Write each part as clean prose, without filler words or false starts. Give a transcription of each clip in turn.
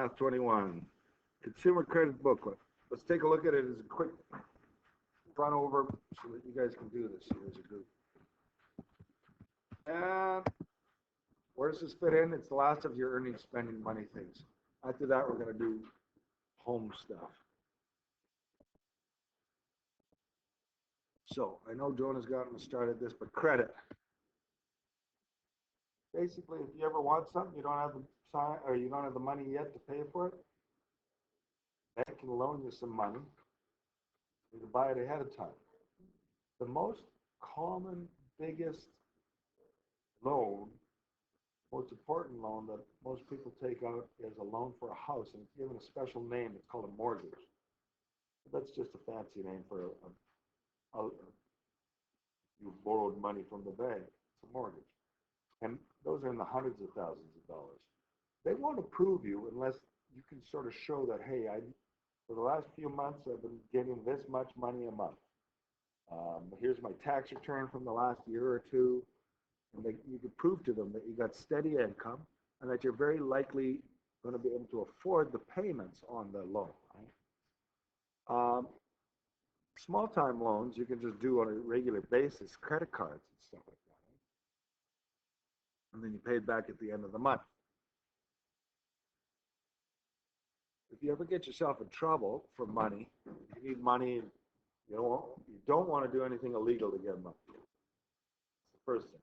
Math 21, Consumer Credit Booklet. Let's take a look at it as a quick run over so that you guys can do this here as a group. And where does this fit in? It's the last of your earning, spending money things. After that, we're going to do home stuff. So I know Joan has gotten started this, but credit. Basically, if you ever want something, you don't have the sign or you don't have the money yet to pay for it, bank can loan you some money. You can buy it ahead of time. The most common, biggest loan, most important loan that most people take out is a loan for a house, and it's given a special name. It's called a mortgage. That's just a fancy name for you borrowed money from the bank. It's a mortgage. And those are in the hundreds of thousands of dollars. They won't approve you unless you can sort of show that, hey, for the last few months, I've been getting this much money a month. Here's my tax return from the last year or two. And you can prove to them that you got steady income and that you're very likely going to be able to afford the payments on the loan. Right? Small-time loans you can just do on a regular basis, credit cards and stuff like that. Right? And then you pay it back at the end of the month. If you ever get yourself in trouble for money, you need money, you don't want to do anything illegal to get money. That's the first thing.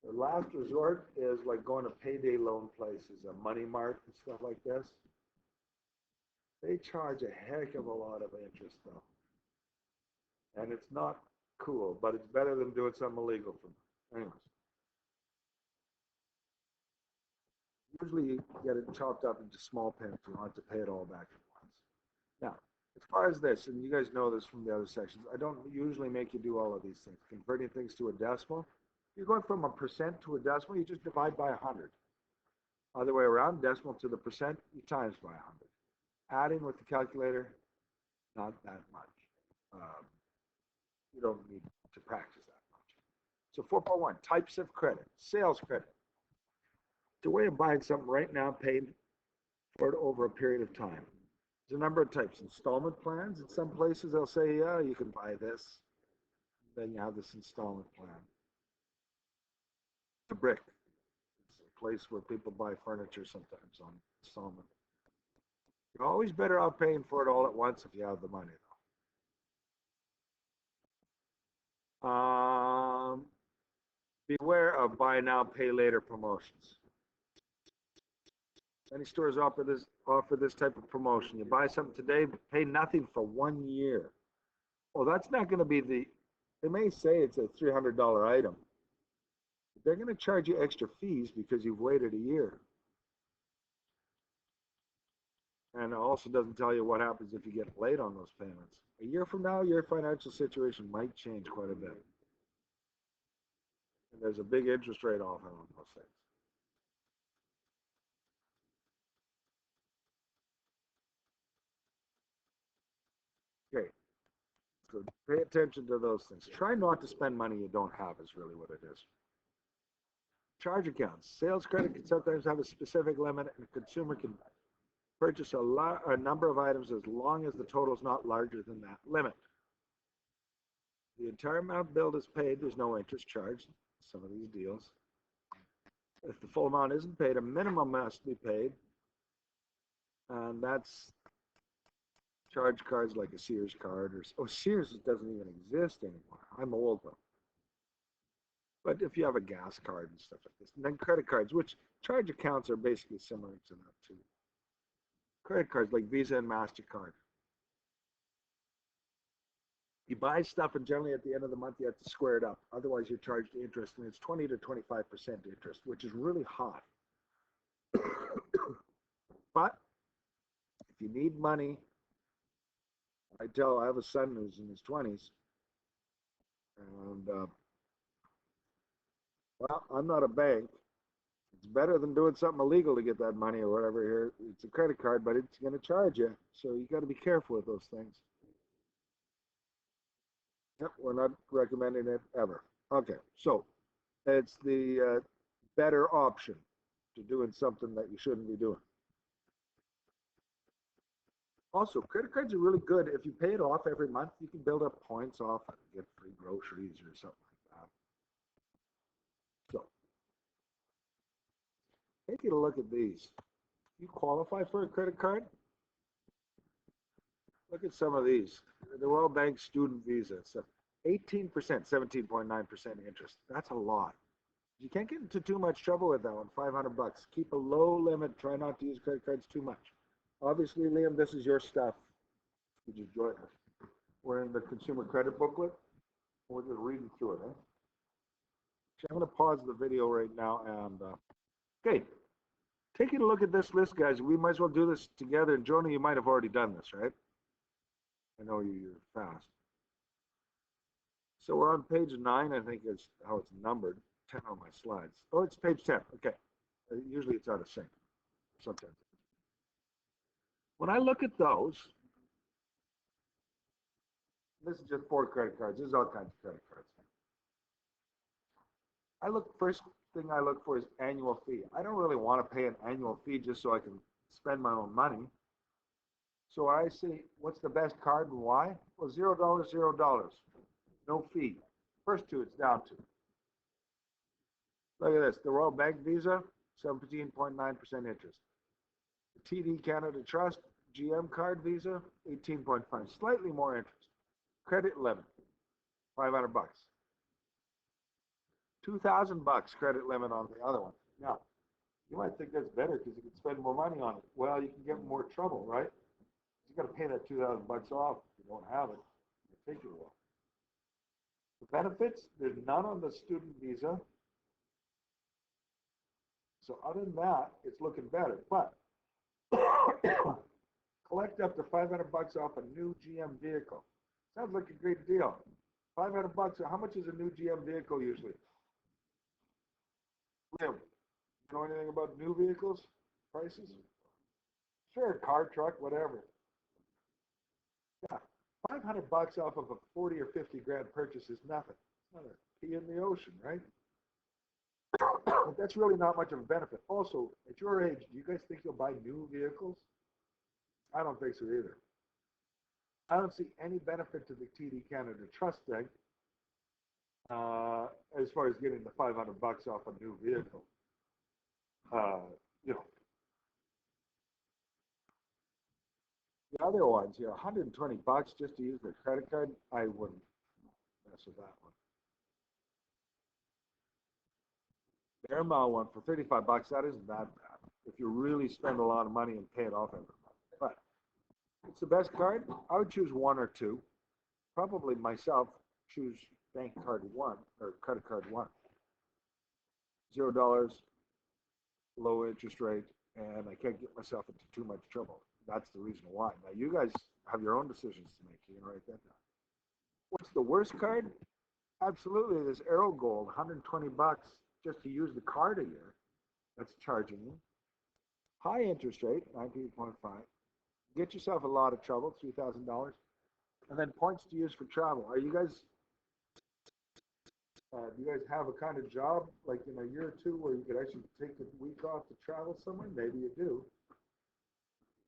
The last resort is like going to payday loan places, a Money Mart and stuff like this. They charge a heck of a lot of interest though. And it's not cool, but it's better than doing something illegal for them. Anyways. Usually you get it chopped up into small payments. You don't have to pay it all back at once. Now, as far as this, and you guys know this from the other sections, I don't usually make you do all of these things. Converting things to a decimal. If you're going from a percent to a decimal, you just divide by 100. Other way around, decimal to the percent, you times by 100. Adding with the calculator, not that much. You don't need to practice that much. So 4.1, types of credit. Sales credit. It's a way of buying something right now, paid for it over a period of time. There's a number of types. Installment plans. In some places, they'll say, yeah, you can buy this. Then you have this installment plan. The brick. It's a place where people buy furniture sometimes on installment. You're always better off paying for it all at once if you have the money, though. Beware of buy now, pay later promotions. Many stores offer this type of promotion. You buy something today, pay nothing for 1 year. Well, that's not going to be they may say it's a $300 item. But they're going to charge you extra fees because you've waited a year. And it also doesn't tell you what happens if you get late on those payments. A year from now, your financial situation might change quite a bit. And there's a big interest rate often on those things. Okay, so pay attention to those things. Try not to spend money you don't have is really what it is. Charge accounts. Sales credit can sometimes have a specific limit, and a consumer can purchase a number of items as long as the total is not larger than that limit. The entire amount billed is paid. There's no interest charged. Some of these deals. If the full amount isn't paid, a minimum must be paid, and that's charge cards like a Sears card Sears doesn't even exist anymore. I'm old though. But if you have a gas card and stuff like this, and then credit cards, which charge accounts are basically similar to that too. Credit cards like Visa and MasterCard. You buy stuff, and generally at the end of the month you have to square it up. Otherwise, you're charged interest, and it's 20 to 25% interest, which is really high. But if you need money, I have a son who's in his 20s, and well, I'm not a bank. It's better than doing something illegal to get that money or whatever here. It's a credit card, but it's going to charge you, so you got to be careful with those things. Yep, we're not recommending it ever. Okay, so it's the better option to doing something that you shouldn't be doing. Also, credit cards are really good. If you pay it off every month, you can build up points off and get free groceries or something like that. So, taking a look at these. You qualify for a credit card? Look at some of these. The Royal Bank Student Visa. So 18%, 17.9% interest. That's a lot. You can't get into too much trouble with that one. 500 bucks. Keep a low limit. Try not to use credit cards too much. Obviously, Liam, this is your stuff. You just join us. We're in the consumer credit booklet. We're just reading through it. So I'm going to pause the video right now and okay, taking a look at this list, guys. We might as well do this together. And Jonah, you might have already done this, right? I know you're fast. So we're on page 9, I think is how it's numbered. 10 on my slides. Oh, it's page 10. Okay. Usually it's out of sync. Sometimes. When I look at those, this is just 4 credit cards. This is all kinds of credit cards. First thing I look for is annual fee. I don't really want to pay an annual fee just so I can spend my own money. So I say, what's the best card and why? Well, $0, $0. No fee. First 2 it's down to. Look at this. The Royal Bank Visa, 17.9% interest. The TD Canada Trust GM card Visa, 18.5. Slightly more interest. Credit limit, 500 bucks. 2,000 bucks credit limit on the other one. Now, you might think that's better because you can spend more money on it. Well, you can get more trouble, right? You got to pay that 2,000 bucks off if you don't have it. It'll take you a while. The benefits, there's none on the student visa. So other than that, it's looking better. But collect up to 500 bucks off a new GM vehicle. Sounds like a great deal. 500 bucks. How much is a new GM vehicle usually? Liam, you know anything about new vehicles? Prices? Sure, car, truck, whatever. Yeah, 500 bucks off of a 40 or 50 grand purchase is nothing. It's not a pea in the ocean, right? But that's really not much of a benefit. Also, at your age, do you guys think you'll buy new vehicles? I don't think so either. I don't see any benefit to the TD Canada Trust thing as far as getting the 500 bucks off a new vehicle. You know, the other ones, 120 bucks just to use their credit card, I wouldn't mess with that one. The Air Mile one for 35 bucks, that isn't that bad. If you really spend a lot of money and pay it off every month. But it's the best card. I would choose 1 or 2. Probably myself choose bank card 1 or credit card 1. $0, low interest rate, and I can't get myself into too much trouble. That's the reason why. Now you guys have your own decisions to make. You can write that down. What's the worst card? Absolutely, this Aero Gold, 120 bucks just to use the card a year. That's charging you. High interest rate, 19.5. Get yourself a lot of trouble, $3,000. And then points to use for travel. Are you guys, do you guys have a kind of job like in a year or 2 where you could actually take a week off to travel somewhere? Maybe you do.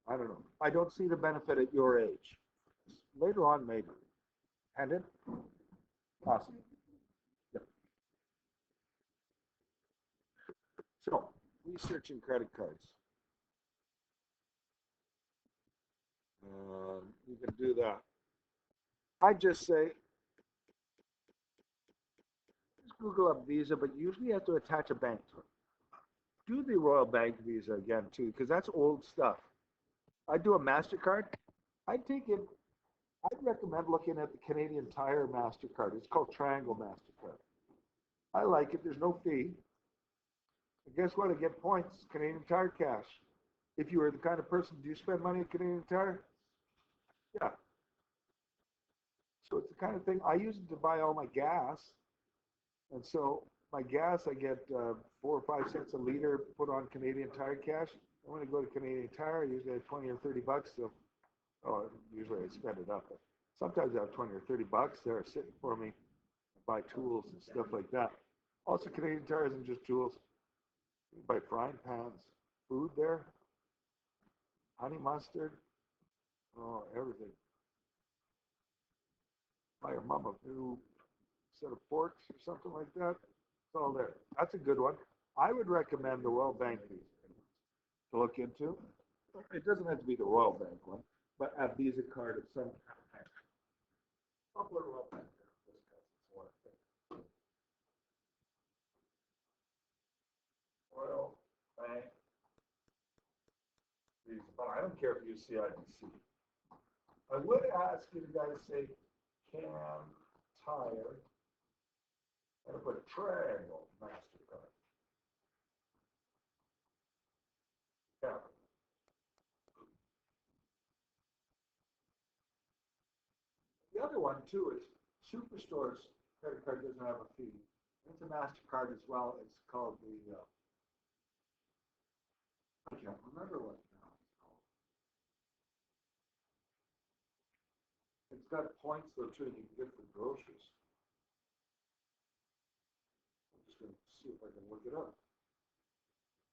I don't know. I don't see the benefit at your age. Later on, maybe. Pendant? Possible. Yep. So, researching credit cards. You can do that. I just say, just Google up Visa, but usually you have to attach a bank to it. Do the Royal Bank Visa again, too, because that's old stuff. I do a MasterCard. I'd recommend looking at the Canadian Tire MasterCard. It's called Triangle MasterCard. I like it. There's no fee. And guess what? I get points, Canadian Tire cash. If you are the kind of person, do you spend money at Canadian Tire? Yeah. So it's the kind of thing, I use it to buy all my gas. And so my gas, I get 4 or 5 cents a liter put on Canadian Tire cash. And when I go to Canadian Tire, I usually have 20 or 30 bucks. So, usually I spend it up. But sometimes I have 20 or 30 bucks there sitting for me to buy tools and stuff like that. Also, Canadian Tire isn't just tools. You buy frying pans, food there, honey mustard, Oh, everything. Buy your mom a new set of forks or something like that. It's all there. That's a good one. I would recommend the Royal Bank to look into. It doesn't have to be the Royal Bank one, but a Visa card of some kind. I'll put Royal Bank there just because it's one thing. Royal Bank Visa, but I don't care if you use CIBC. I would ask you to guys say Cam Tire and I put Triangle MasterCard. Yeah. The other one too is Superstore's credit card doesn't have a fee. It's a MasterCard as well. It's called the I can't remember what now it's called. It's got points though too you can get for groceries. I'm just gonna see if I can look it up.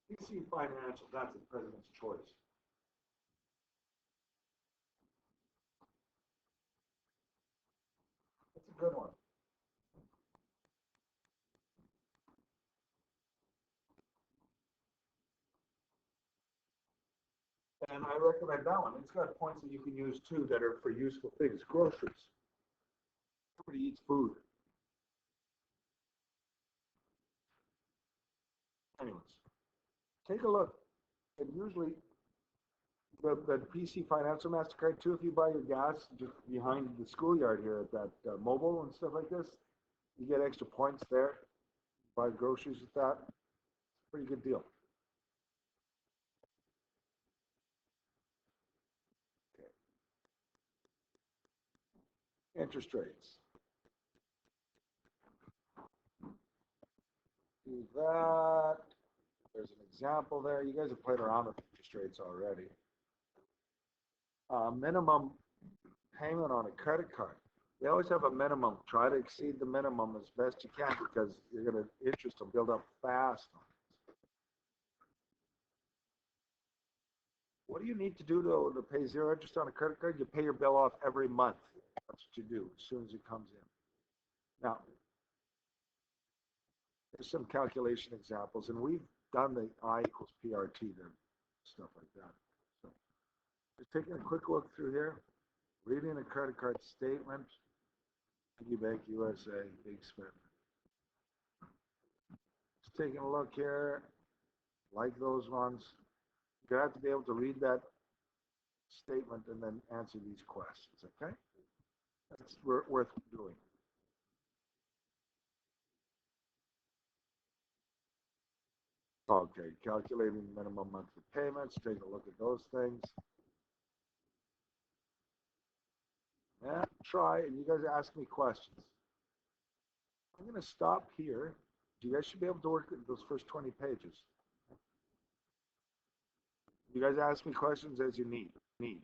PC Financial, that's the President's Choice. That's a good one. And I recommend that one. It's got points that you can use too that are for useful things. Groceries. Everybody eats food. Anyways, take a look. And usually the PC Financial MasterCard too, if you buy your gas just behind the schoolyard here at that mobile and stuff like this, you get extra points there. Buy groceries with that. It's a pretty good deal. Okay. Interest rates. Do that. There's an example there. You guys have played around with interest rates already. Minimum payment on a credit card. They always have a minimum. Try to exceed the minimum as best you can because you're going to interest will build up fast. What do you need to do to pay zero interest on a credit card? You pay your bill off every month. That's what you do as soon as it comes in. Now, there's some calculation examples, and we've done the I equals PRT, there, stuff like that. So, just taking a quick look through here, reading a credit card statement, Piggy Bank USA, Big Smith. Just taking a look here, like those ones. You have to be able to read that statement and then answer these questions, okay? That's worth doing. Okay, calculating minimum monthly payments, take a look at those things. Yeah, try, and you guys ask me questions. I'm going to stop here. You guys should be able to work those first 20 pages. You guys ask me questions as you need.